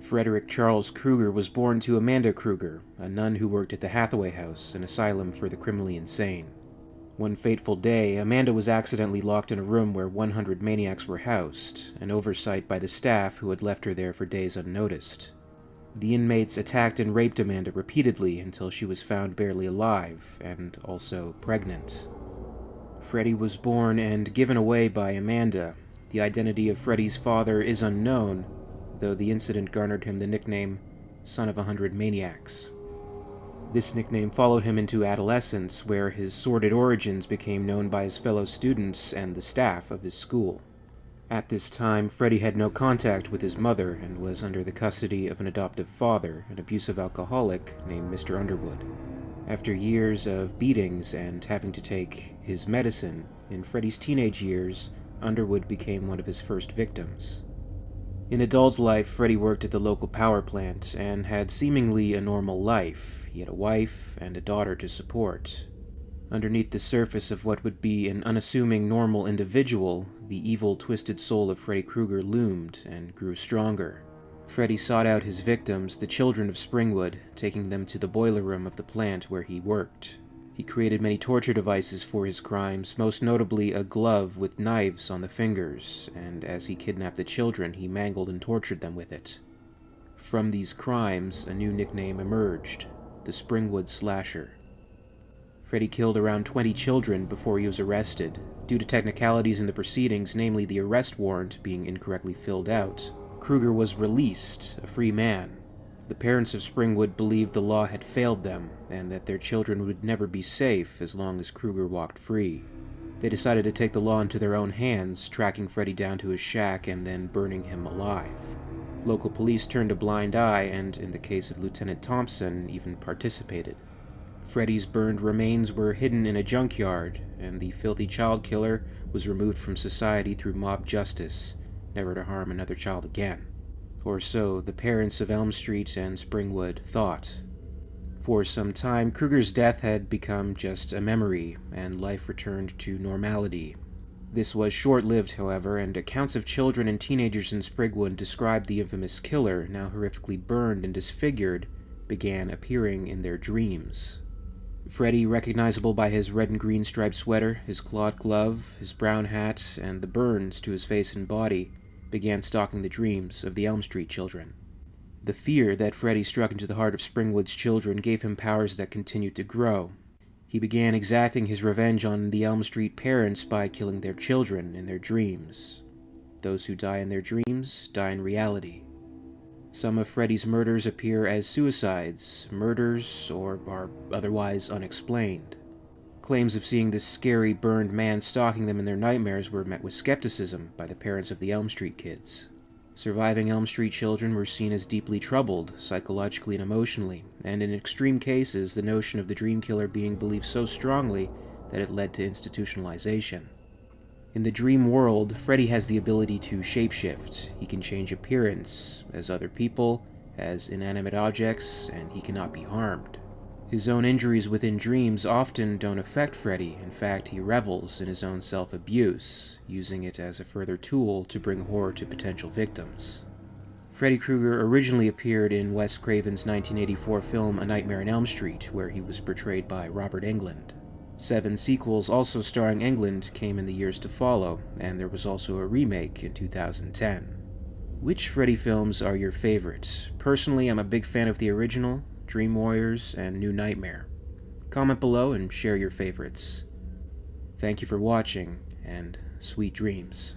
Frederick Charles Krueger was born to Amanda Krueger, a nun who worked at the Hathaway House, an asylum for the criminally insane. One fateful day, Amanda was accidentally locked in a room where 100 maniacs were housed, an oversight by the staff who had left her there for days unnoticed. The inmates attacked and raped Amanda repeatedly until she was found barely alive, and also pregnant. Freddy was born and given away by Amanda. The identity of Freddy's father is unknown, though the incident garnered him the nickname Son of 100 Maniacs. This nickname followed him into adolescence, where his sordid origins became known by his fellow students and the staff of his school. At this time, Freddy had no contact with his mother and was under the custody of an adoptive father, an abusive alcoholic named Mr. Underwood. After years of beatings and having to take his medicine, in Freddy's teenage years, Underwood became one of his first victims. In adult life, Freddy worked at the local power plant and had seemingly a normal life. He had a wife and a daughter to support. Underneath the surface of what would be an unassuming normal individual, the evil, twisted soul of Freddy Krueger loomed and grew stronger. Freddy sought out his victims, the children of Springwood, taking them to the boiler room of the plant where he worked. He created many torture devices for his crimes, most notably a glove with knives on the fingers, and as he kidnapped the children, he mangled and tortured them with it. From these crimes, a new nickname emerged, the Springwood Slasher. Freddy killed around 20 children before he was arrested. Due to technicalities in the proceedings, namely the arrest warrant being incorrectly filled out, Krueger was released, a free man. The parents of Springwood believed the law had failed them, and that their children would never be safe as long as Krueger walked free. They decided to take the law into their own hands, tracking Freddy down to his shack and then burning him alive. Local police turned a blind eye and, in the case of Lieutenant Thompson, even participated. Freddy's burned remains were hidden in a junkyard, and the filthy child killer was removed from society through mob justice, never to harm another child again. Or so the parents of Elm Street and Springwood thought. For some time, Krueger's death had become just a memory, and life returned to normality. This was short-lived, however, and accounts of children and teenagers in Springwood described the infamous killer, now horrifically burned and disfigured, began appearing in their dreams. Freddy, recognizable by his red and green striped sweater, his clawed glove, his brown hat, and the burns to his face and body, began stalking the dreams of the Elm Street children. The fear that Freddy struck into the heart of Springwood's children gave him powers that continued to grow. He began exacting his revenge on the Elm Street parents by killing their children in their dreams. Those who die in their dreams die in reality. Some of Freddy's murders appear as suicides, murders, or are otherwise unexplained. Claims of seeing this scary, burned man stalking them in their nightmares were met with skepticism by the parents of the Elm Street kids. Surviving Elm Street children were seen as deeply troubled, psychologically and emotionally, and in extreme cases, the notion of the dream killer being believed so strongly that it led to institutionalization. In the dream world, Freddy has the ability to shapeshift. He can change appearance as other people, as inanimate objects, and he cannot be harmed. His own injuries within dreams often don't affect Freddy. In fact, he revels in his own self-abuse, using it as a further tool to bring horror to potential victims. Freddy Krueger originally appeared in Wes Craven's 1984 film A Nightmare on Elm Street, where he was portrayed by Robert Englund. 7 sequels also starring Englund came in the years to follow, and there was also a remake in 2010. Which Freddy films are your favorites? Personally, I'm a big fan of the original, Dream Warriors, and New Nightmare. Comment below and share your favorites. Thank you for watching, and sweet dreams.